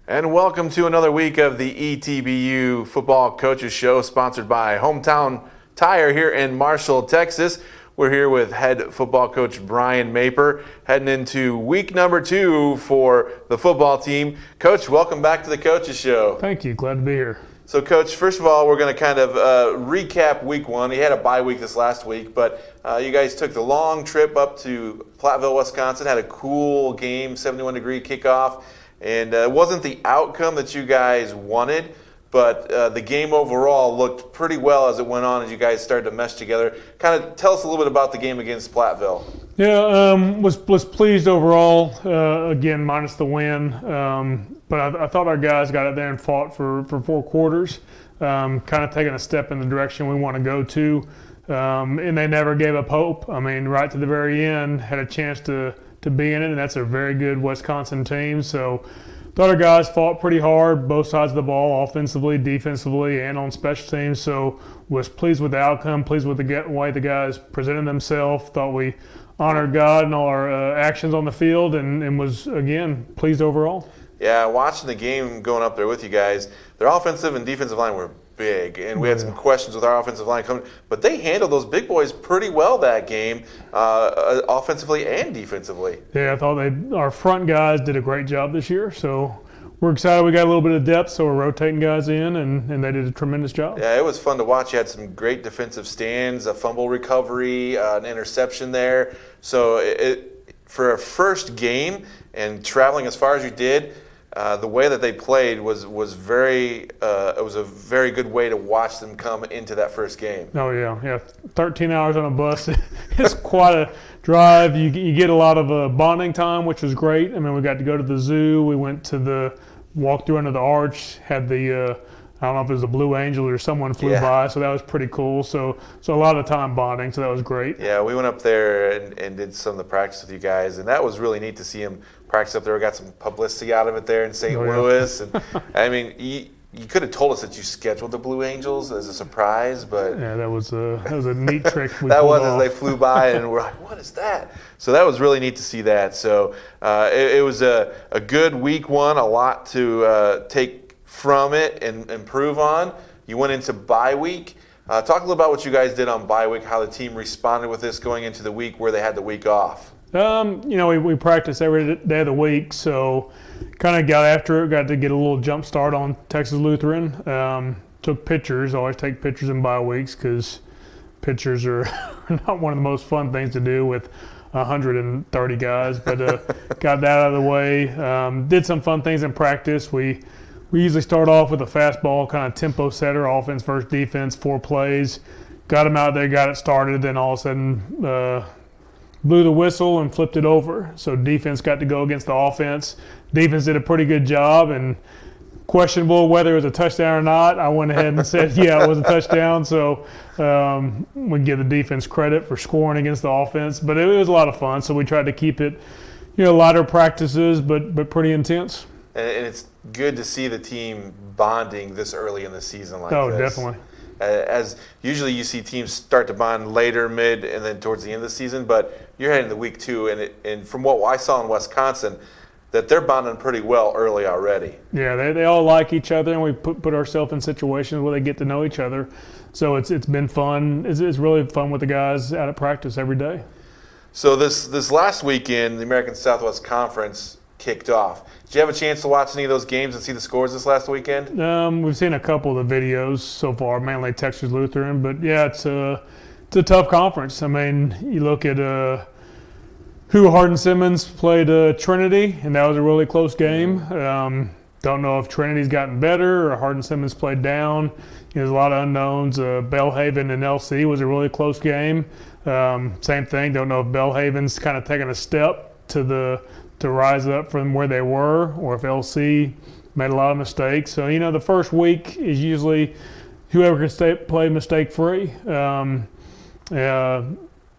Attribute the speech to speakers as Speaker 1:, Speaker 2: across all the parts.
Speaker 1: And welcome to another week of the ETBU Football Coaches Show, sponsored by Hometown Tire here in Marshall, Texas. We're here with head football coach Brian Mayper, heading into week number 2 for the football team. Coach, welcome back to the Coaches Show.
Speaker 2: Thank you. Glad to be here.
Speaker 1: So, Coach, first of all, we're going to kind of recap week 1. You had a bye week this last week, but you guys took the long trip up to Platteville, Wisconsin, had a cool game, 71-degree kickoff. And it wasn't the outcome that you guys wanted, but the game overall looked pretty well as it went on, as you guys started to mesh together. Kind of tell us a little bit about the game against Platteville.
Speaker 2: Yeah, was pleased overall, again, minus the win. But I thought our guys got it there and fought for 4 quarters, kind of taking a step in the direction we want to go to. And they never gave up hope. I mean, right to the very end, had a chance to be in it, and that's a very good Wisconsin team. So thought our guys fought pretty hard, both sides of the ball, offensively, defensively, and on special teams. So was pleased with the outcome, pleased with the way the guys presented themselves. Thought we honored God and all our actions on the field, and was, again, pleased overall.
Speaker 1: Yeah, watching the game going up there with you guys, their offensive and defensive line were big, and we had some questions with our offensive line coming, but they handled those big boys pretty well that game, offensively and defensively.
Speaker 2: Yeah, I thought our front guys did a great job this year, so we're excited we got a little bit of depth, so we're rotating guys in, and they did a tremendous job.
Speaker 1: Yeah, it was fun to watch. You had some great defensive stands, a fumble recovery, an interception there. So for a first game and traveling as far as you did, the way that they played was very. It was a very good way to watch them come into that first game.
Speaker 2: Oh yeah. 13 hours on a bus. It's quite a drive. You get a lot of bonding time, which was great. I mean, we got to go to the zoo. We went to the walk through under the arch. Had the I don't know if it was the Blue Angel or someone flew by, so that was pretty cool. So a lot of time bonding, so that was great.
Speaker 1: Yeah, we went up there and did some of the practice with you guys, and that was really neat to see him practice up there. We got some publicity out of it there in St. Louis. And I mean, you could have told us that you scheduled the Blue Angels as a surprise, but
Speaker 2: yeah, that was a neat trick.
Speaker 1: That was as they flew by, and we're like, what is that? So that was really neat to see that. So it was a good week 1, a lot to take from it and improve on. You went into bye week. Talk a little about what you guys did on bye week, how the team responded with this going into the week where they had the week off.
Speaker 2: We practice every day of the week, so kind of got after it, got to get a little jump start on Texas Lutheran. Took pictures, always take pictures in bye weeks because pictures are not one of the most fun things to do with 130 guys, but got that out of the way. Did some fun things in practice. We usually start off with a fastball kind of tempo setter, offense first, defense, 4 plays. Got them out there, got it started, then all of a sudden blew the whistle and flipped it over. So defense got to go against the offense. Defense did a pretty good job, and questionable whether it was a touchdown or not. I went ahead and said, yeah, it was a touchdown. So we give the defense credit for scoring against the offense. But it was a lot of fun, so we tried to keep it, lighter practices, but pretty intense.
Speaker 1: And it's good to see the team bonding this early in the season like this.
Speaker 2: Oh, definitely.
Speaker 1: As usually you see teams start to bond later, mid, and then towards the end of the season, but you're heading to week 2, and from what I saw in Wisconsin, that they're bonding pretty well early already.
Speaker 2: Yeah, they all like each other, and we put ourselves in situations where they get to know each other. So it's been fun. It's really fun with the guys out at practice every day.
Speaker 1: So this last weekend, the American Southwest Conference kicked off. Did you have a chance to watch any of those games and see the scores this last weekend?
Speaker 2: We've seen a couple of the videos so far, mainly Texas Lutheran, but yeah, it's a tough conference. I mean, you look at who Hardin-Simmons played Trinity, and that was a really close game. Don't know if Trinity's gotten better or Hardin-Simmons played down. There's a lot of unknowns. Belhaven and LC was a really close game. Same thing. Don't know if Belhaven's kind of taken a step to rise up from where they were, or if LC made a lot of mistakes. So, the first week is usually whoever can play mistake-free.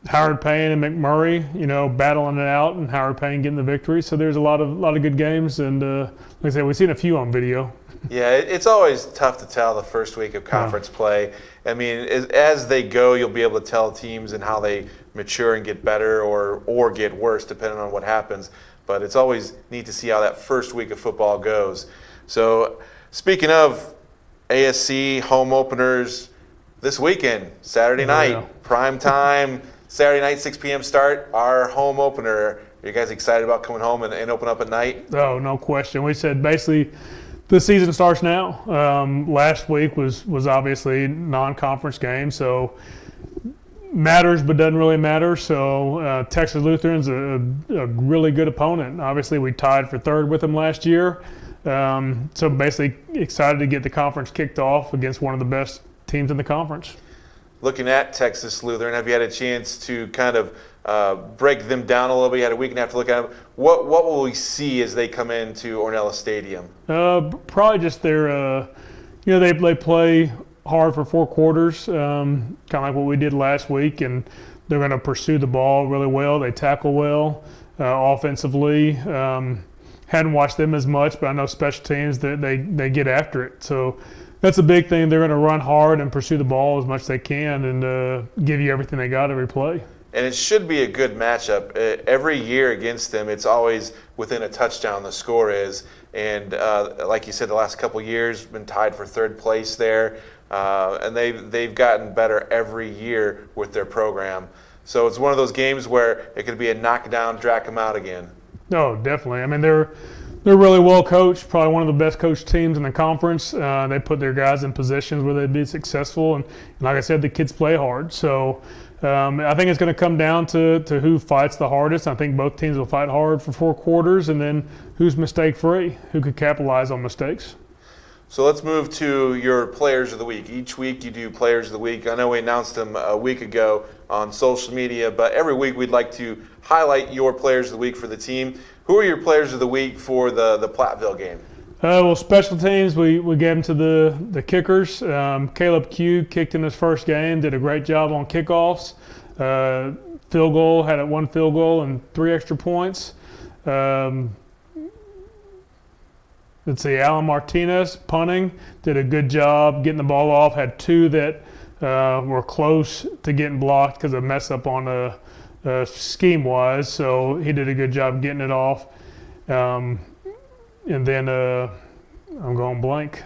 Speaker 2: Howard Payne and McMurray, battling it out, and Howard Payne getting the victory. So there's a lot of good games, and like I said, we've seen a few on video.
Speaker 1: Yeah, it's always tough to tell the first week of conference play. I mean, as they go, you'll be able to tell teams and how they mature and get better or get worse, depending on what happens. but it's always neat to see how that first week of football goes. So speaking of ASC home openers, this weekend, Saturday night, prime time, Saturday night, 6 p.m. start, our home opener. Are you guys excited about coming home and open up at night?
Speaker 2: Oh, no question. We said basically the season starts now. Last week was obviously non-conference game, so matters but doesn't really matter. So Texas Lutheran's a really good opponent. Obviously, we tied for third with them last year. So basically excited to get the conference kicked off against one of the best teams in the conference.
Speaker 1: Looking at Texas Lutheran, have you had a chance to kind of break them down a little bit? You had a week and a half to look at them. What will we see as they come into Ornella Stadium?
Speaker 2: Probably just their, they play hard for 4 quarters, kind of like what we did last week, and they're going to pursue the ball really well. They tackle well offensively. Hadn't watched them as much, but I know special teams that they get after it. So that's a big thing. They're going to run hard and pursue the ball as much as they can and give you everything they got every play.
Speaker 1: And it should be a good matchup. Every year against them, it's always within a touchdown, the score is. And like you said, the last couple of years, been tied for third place there. And they've gotten better every year with their program. So it's one of those games where it could be a knockdown, drag them out again.
Speaker 2: Oh, definitely. I mean, they're really well coached, probably one of the best coached teams in the conference. They put their guys in positions where they'd be successful. And like I said, the kids play hard. So I think it's going to come down to who fights the hardest. I think both teams will fight hard for 4 quarters, and then who's mistake-free, who could capitalize on mistakes.
Speaker 1: So let's move to your Players of the Week. Each week you do Players of the Week. I know we announced them a week ago on social media, but every week we'd like to highlight your Players of the Week for the team. Who are your Players of the Week for the Platteville game?
Speaker 2: Well, special teams, we gave them to the kickers. Caleb Q kicked in his first game, did a great job on kickoffs. Field goal, had 1 field goal and 3 extra points. Let's see, Alan Martinez, punting, did a good job getting the ball off. Had 2 that were close to getting blocked because of mess up on scheme-wise. So he did a good job getting it off. And then I'm going blank.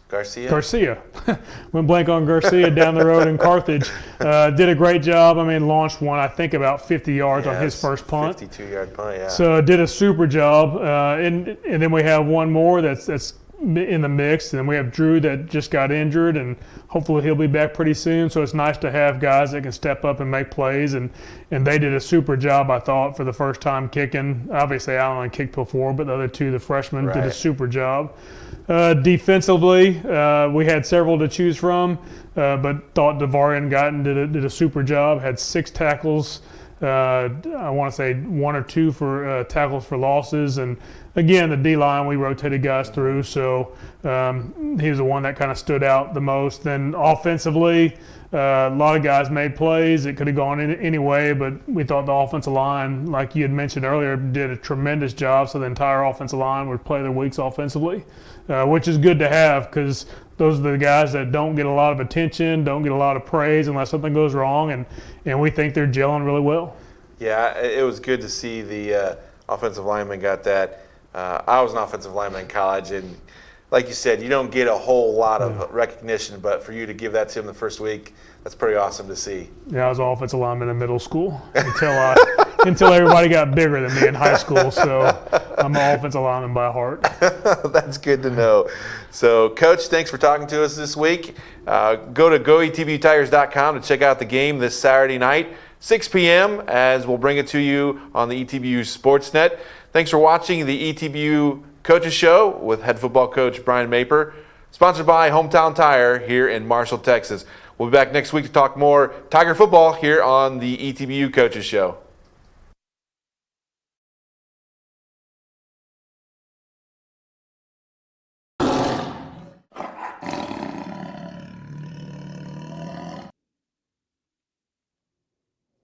Speaker 2: Garcia. Went blank on Garcia down the road in Carthage. Did a great job. I mean, launched one, I think, about 50 yards on his first punt.
Speaker 1: 52-yard punt, yeah.
Speaker 2: So did a super job. And then we have one more that's in the mix. And then we have Drew that just got injured, and hopefully he'll be back pretty soon. So it's nice to have guys that can step up and make plays. And they did a super job, I thought, for the first time kicking. Obviously, Allen kicked before, but the other 2, the freshmen, did a super job. Defensively, we had several to choose from, but thought Devarian Guyton did a super job. Had 6 tackles. I want to say 1 or 2 for tackles for losses. And again, the D-line, we rotated guys through, so he was the one that kind of stood out the most. Then offensively, a lot of guys made plays. It could have gone any way, but we thought the offensive line, like you had mentioned earlier, did a tremendous job. So the entire offensive line would play their weeks offensively, which is good to have because those are the guys that don't get a lot of attention, don't get a lot of praise unless something goes wrong, and we think they're gelling really well.
Speaker 1: Yeah, it was good to see the offensive lineman got that. I was an offensive lineman in college, and like you said, you don't get a whole lot of recognition, but for you to give that to him the first week, that's pretty awesome to see.
Speaker 2: Yeah, I was an offensive lineman in middle school until everybody got bigger than me in high school, so I'm an offensive lineman by heart.
Speaker 1: That's good to know. So, Coach, thanks for talking to us this week. Go to goetbutires.com to check out the game this Saturday night, 6 p.m., as we'll bring it to you on the ETBU Sportsnet. Thanks for watching the ETBU Coaches Show with head football coach Brian Mayper, sponsored by Hometown Tire here in Marshall, Texas. We'll be back next week to talk more Tiger football here on the ETBU Coaches Show.